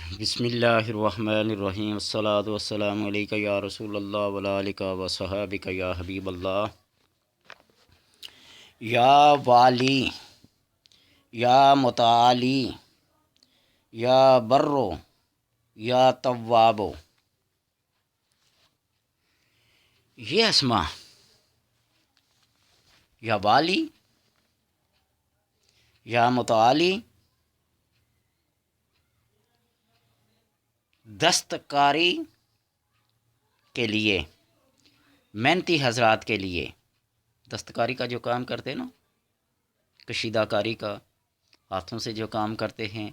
بسم اللہ الرحمن الرحیم الصلاۃ والسلام علیکہ یا رسول اللہ وعلی آلک و صحابک یا حبیب اللہ۔ یا والی، یا متعالی، یا برو، یا توابو، یہ اسما یا والی، یا متعالی، دستکاری کے لیے، محنتی حضرات کے لیے، دستکاری کا جو کام کرتے ہیں نا، کشیدہ کاری کا، ہاتھوں سے جو کام کرتے ہیں،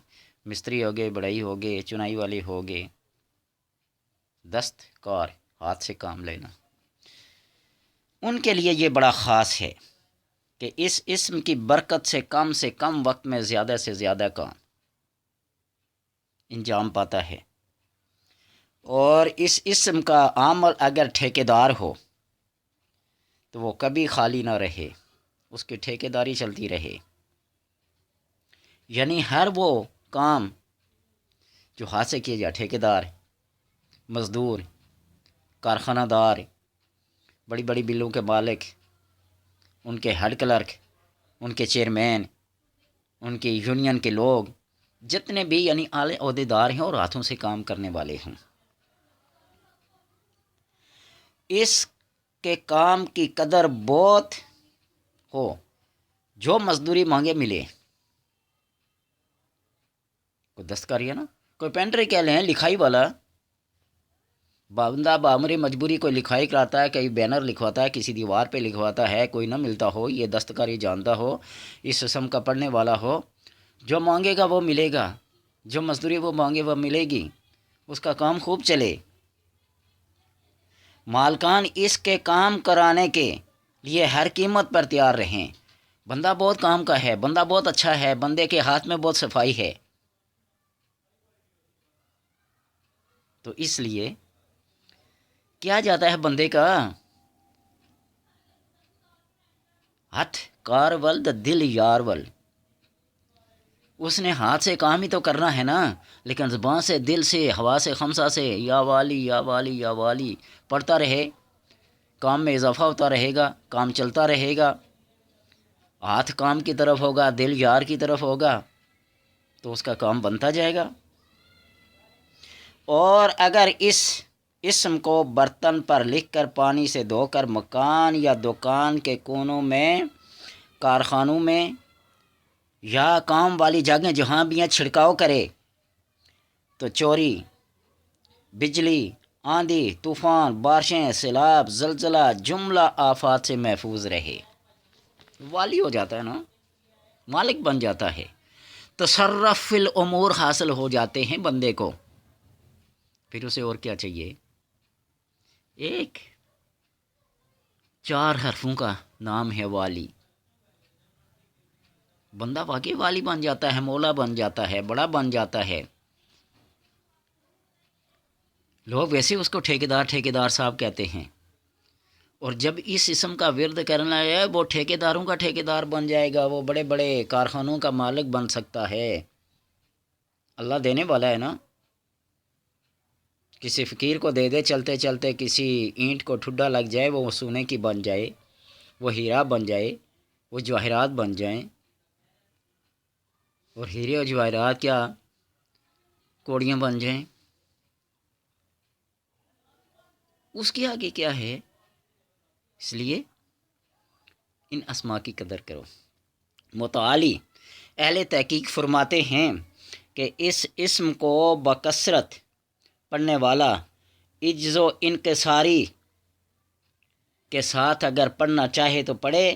مستری ہو گئے، بڑھئی ہو گئے، چنائی والے ہو گئے، دستکار، ہاتھ سے کام لینا، ان کے لیے یہ بڑا خاص ہے کہ اس اسم کی برکت سے کم وقت میں زیادہ سے زیادہ کام انجام پاتا ہے۔ اور اس اسم کا عامل اگر ٹھیکیدار ہو تو وہ کبھی خالی نہ رہے، اس کی ٹھیکیداری چلتی رہے، یعنی ہر وہ کام جو ہاتھ سے کیے جائے، ٹھیکیدار، مزدور، کارخانہ دار، بڑی بڑی بلوں کے مالک، ان کے ہیڈ کلرک، ان کے چیئرمین، ان کے یونین کے لوگ، جتنے بھی یعنی اعلی عہدیدار ہیں اور ہاتھوں سے کام کرنے والے ہیں، اس کے کام کی قدر بہت ہو، جو مزدوری مانگے ملے۔ کوئی دستکاری ہے نا، کوئی پینٹر کہہ لیں، لکھائی والا بندہ بامری مجبوری کوئی لکھائی کراتا ہے، کئی بینر لکھواتا ہے، کسی دیوار پہ لکھواتا ہے، کوئی نہ ملتا ہو، یہ دستکاری جانتا ہو، اس قسم کا پڑھنے والا ہو، جو مانگے گا وہ ملے گا، جو مزدوری وہ مانگے وہ ملے گی، اس کا کام خوب چلے۔ مالکان اس کے کام کرانے کے لیے ہر قیمت پر تیار رہیں۔ بندہ بہت کام کا ہے، بندہ بہت اچھا ہے، بندے کے ہاتھ میں بہت صفائی ہے، تو اس لیے کیا جاتا ہے بندے کا ہاتھ کار ول دا دل یار ول، اس نے ہاتھ سے کام ہی تو کرنا ہے نا، لیکن زبان سے، دل سے، ہوا سے، خمسہ سے یا والی یا والی یا والی پڑھتا رہے، کام میں اضافہ ہوتا رہے گا، کام چلتا رہے گا، ہاتھ کام کی طرف ہوگا، دل یار کی طرف ہوگا، تو اس کا کام بنتا جائے گا۔ اور اگر اس اسم کو برتن پر لکھ کر پانی سے دھو کر مکان یا دکان کے کونوں میں، کارخانوں میں یا کام والی جگہیں جہاں بھی چھڑکاؤ کرے تو چوری، بجلی، آندھی، طوفان، بارشیں، سیلاب، زلزلہ، جملہ آفات سے محفوظ رہے۔ والی ہو جاتا ہے نا، مالک بن جاتا ہے، تصرف فی الامور حاصل ہو جاتے ہیں بندے کو۔ پھر اسے اور کیا چاہیے؟ ایک 4 حرفوں کا نام ہے والی، بندہ واقعی والی بن جاتا ہے، مولا بن جاتا ہے، بڑا بن جاتا ہے۔ لوگ ویسے اس کو ٹھیکیدار صاحب کہتے ہیں، اور جب اس اسم کا ورد کرنا ہے وہ ٹھیکیداروں کا ٹھیکیدار بن جائے گا، وہ بڑے بڑے کارخانوں کا مالک بن سکتا ہے۔ اللہ دینے والا ہے نا، کسی فقیر کو دے دے چلتے چلتے، کسی اینٹ کو ٹھڈا لگ جائے، وہ سونے کی بن جائے، وہ ہیرا بن جائے، وہ جواہرات بن جائیں، اور ہیرے اور جواہرات کیا کوڑیاں بن جائیں، اس کے آگے کیا ہے؟ اس لیے ان اسماء کی قدر کرو۔ متعالی اہل تحقیق فرماتے ہیں کہ اس اسم کو بکثرت پڑھنے والا عجز و انکساری کے ساتھ اگر پڑھنا چاہے تو پڑھے،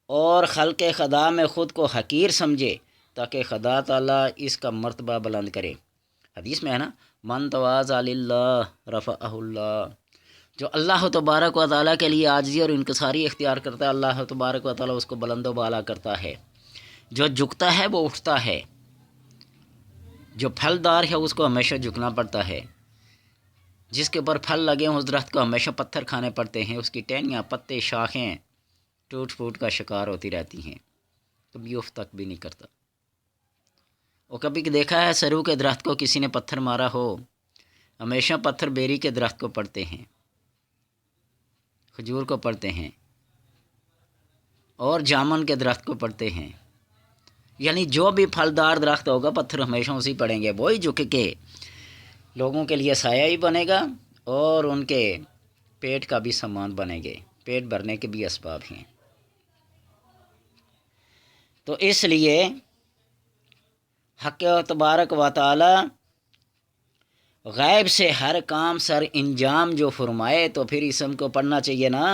اور خلق خدا میں خود کو حقیر سمجھے تاکہ خدا تعالیٰ اس کا مرتبہ بلند کرے۔ حدیث میں ہے نا، من تواضع للہ رفعہ اللہ، جو اللہ تبارک و تعالیٰ کے لیے عاجزی اور انکساری اختیار کرتا ہے، اللہ تبارک و تعالیٰ اس کو بلند و بالا کرتا ہے۔ جو جھکتا ہے وہ اٹھتا ہے، جو پھلدار ہے اس کو ہمیشہ جھکنا پڑتا ہے، جس کے اوپر پھل لگے ہیں اس درخت کو ہمیشہ پتھر کھانے پڑتے ہیں، اس کی ٹہنیاں، پتے، شاخیں ٹوٹ پھوٹ کا شکار ہوتی رہتی ہیں، کبھی اف تک بھی نہیں کرتا۔ اور کبھی دیکھا ہے سرو کے درخت کو کسی نے پتھر مارا ہو؟ ہمیشہ پتھر بیری کے درخت کو پڑتے ہیں، کھجور کو پڑتے ہیں، اور جامن کے درخت کو پڑتے ہیں۔ یعنی جو بھی پھلدار درخت ہوگا پتھر ہمیشہ اسی پڑیں گے، وہی جھک کے لوگوں کے لیے سایہ ہی بنے گا اور ان کے پیٹ کا بھی سامان بنے گے، پیٹ بھرنے کے بھی اسباب ہیں۔ تو اس لیے حق تبارک و تعالی غیب سے ہر کام سر انجام جو فرمائے تو پھر اسم کو پڑھنا چاہیے نا۔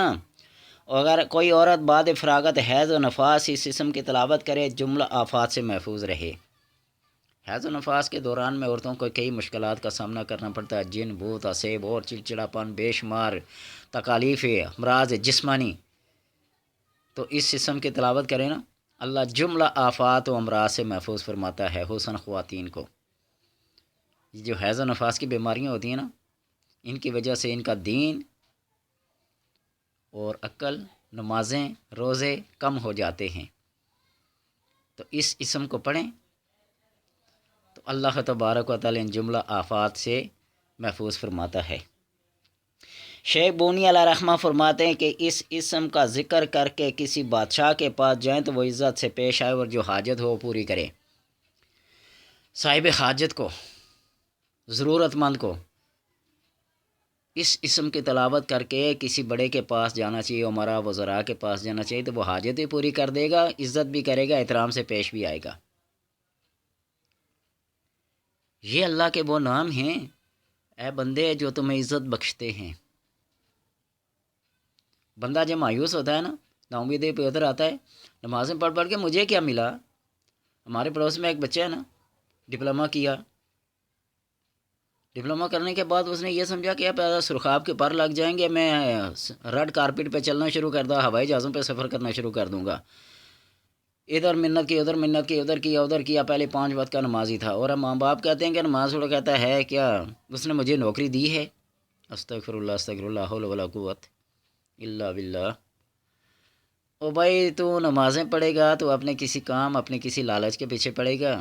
اگر کوئی عورت بعد فراغت حیض و نفاس اس اسم کی تلاوت کرے جملہ آفات سے محفوظ رہے۔ حیض و نفاس کے دوران میں عورتوں کو کئی مشکلات کا سامنا کرنا پڑتا ہے، جن بھوت اسیب اور چڑچڑاپن، بے شمار تکالیف، امراض جسمانی۔ تو اس اسم کی تلاوت کریں نا، اللہ جملہ آفات و امراض سے محفوظ فرماتا ہے حسن خواتین کو۔ یہ جو حیض و نفاس کی بیماریاں ہوتی ہیں نا، ان کی وجہ سے ان کا دین اور عقل، نمازیں، روزے کم ہو جاتے ہیں۔ تو اس اسم کو پڑھیں تو اللہ تبارک و تعالی ان جملہ آفات سے محفوظ فرماتا ہے۔ شیخ بونی علیہ رحمہ فرماتے ہیں کہ اس اسم کا ذکر کر کے کسی بادشاہ کے پاس جائیں تو وہ عزت سے پیش آئے اور جو حاجت ہو وہ پوری کرے۔ صاحب حاجت کو، ضرورت مند کو اس اسم کی تلاوت کر کے کسی بڑے کے پاس جانا چاہیے، عمرا وزراء کے پاس جانا چاہیے، تو وہ حاجت بھی پوری کر دے گا، عزت بھی کرے گا، احترام سے پیش بھی آئے گا۔ یہ اللہ کے وہ نام ہیں اے بندے جو تمہیں عزت بخشتے ہیں۔ بندہ جب مایوس ہوتا ہے نا، نا امیدی پہ ادھر آتا ہے، نمازیں پڑھ پڑھ کے مجھے کیا ملا۔ ہمارے پڑوس میں ایک بچہ ہے نا، ڈپلومہ کیا، ڈپلومہ کرنے کے بعد اس نے یہ سمجھا کہ اب سرخاب کے پر لگ جائیں گے، میں ریڈ کارپٹ پہ چلنا شروع کر دوں، ہوائی جہازوں پہ سفر کرنا شروع کر دوں گا۔ ادھر منت کی، ادھر منت کی، ادھر کیا، پہلے 5 وقت کا نمازی تھا، اور اب ماں باپ کہتے ہیں کہ نماز پڑھو، کہتا ہے کیا اس نے مجھے نوکری دی ہے؟ استغفر اللہ استغفر اللہ، حول ولا قوت الا باللہ۔ او بھائی تو نمازیں پڑھے گا تو اپنے کسی کام، اپنے کسی لالچ کے پیچھے پڑے گا؟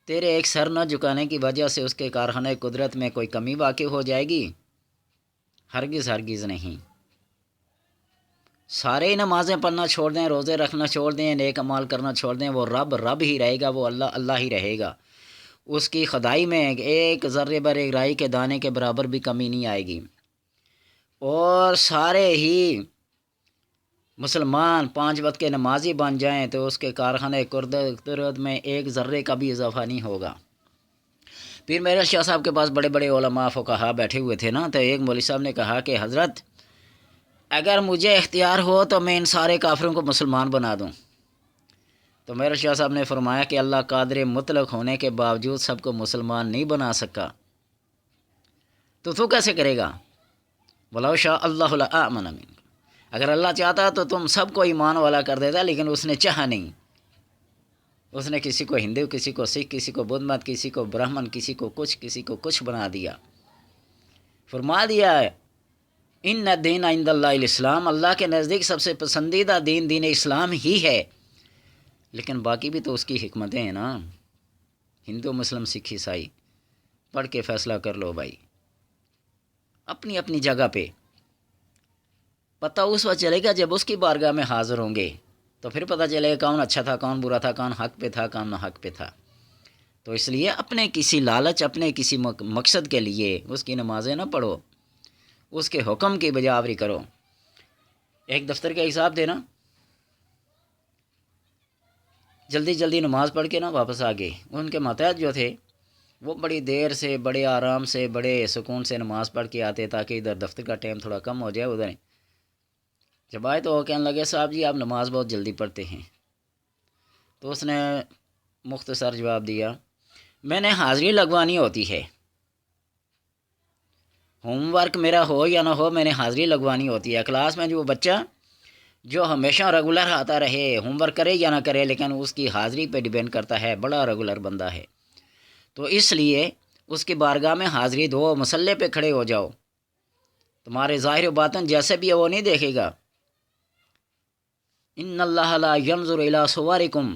تیرے ایک سر نہ جھکانے کی وجہ سے اس کے کارخانہ قدرت میں کوئی کمی واقع ہو جائے گی؟ ہرگز ہرگز نہیں۔ سارے نمازیں پڑھنا چھوڑ دیں، روزے رکھنا چھوڑ دیں، نیک اعمال کرنا چھوڑ دیں، وہ رب ہی رہے گا، وہ اللہ ہی رہے گا۔ اس کی خدائی میں ایک ذرے بر ایک رائی کے دانے کے برابر بھی کمی نہیں آئے گی۔ اور سارے ہی مسلمان 5 وقت کے نمازی بن جائیں تو اس کے کارخانہ قدرت میں ایک ذرے کا بھی اضافہ نہیں ہوگا۔ پھر میرے شاہ صاحب کے پاس بڑے بڑے علماء فقہا بیٹھے ہوئے تھے نا، تو ایک مولوی صاحب نے کہا کہ حضرت اگر مجھے اختیار ہو تو میں ان سارے کافروں کو مسلمان بنا دوں۔ تو میرے شاہ صاحب نے فرمایا کہ اللہ قادر مطلق ہونے کے باوجود سب کو مسلمان نہیں بنا سکا، تو کیسے کرے گا؟ وَلَوْ شَاءَ اللَّهُ لَآمَنَ مِنْكُمْ، اگر اللہ چاہتا تو تم سب کو ایمان والا کر دیتا، لیکن اس نے چاہا نہیں۔ اس نے کسی کو ہندو، کسی کو سکھ، کسی کو بدھ مت، کسی کو برہمن، کسی کو کچھ بنا دیا۔ فرما دیا ہے ان الدین عند اللہ الاسلام، اللہ کے نزدیک سب سے پسندیدہ دین اسلام ہی ہے۔ لیکن باقی بھی تو اس کی حکمتیں ہیں نا، ہندو، مسلم، سکھ، عیسائی، پڑھ کے فیصلہ کر لو بھائی اپنی اپنی جگہ پہ۔ پتہ اس وقت چلے گا جب اس کی بارگاہ میں حاضر ہوں گے، تو پھر پتہ چلے گا کون اچھا تھا، کون برا تھا، کون حق پہ تھا، کون نہ حق پہ تھا۔ تو اس لیے اپنے کسی لالچ، اپنے کسی مقصد کے لیے اس کی نمازیں نہ پڑھو، اس کے حکم کی بجاوری کرو۔ ایک دفتر کا حساب دینا، جلدی جلدی نماز پڑھ کے نا واپس آ گئے۔ ان کے ماتحت جو تھے وہ بڑی دیر سے، بڑے آرام سے، بڑے سکون سے نماز پڑھ کے آتے تاکہ ادھر دفتر کا ٹائم تھوڑا کم ہو جائے۔ ادھر جب آئے تو وہ کہنے لگے صاحب جی آپ نماز بہت جلدی پڑھتے ہیں۔ تو اس نے مختصر جواب دیا، میں نے حاضری لگوانی ہوتی ہے، ہوم ورک میرا ہو یا نہ ہو میں نے حاضری لگوانی ہوتی ہے۔ کلاس میں جو بچہ جو ہمیشہ ریگولر آتا رہے، ہوم ورک کرے یا نہ کرے، لیکن اس کی حاضری پہ ڈیپینڈ کرتا ہے، بڑا ریگولر بندہ ہے، تو اس لیے اس کی بارگاہ میں حاضری دو، مسلح پہ کھڑے ہو جاؤ۔ تمہارے ظاہر و باطن جیسے بھی ہے وہ نہیں دیکھے گا۔ ان اللہ لا ينظر الى صورکم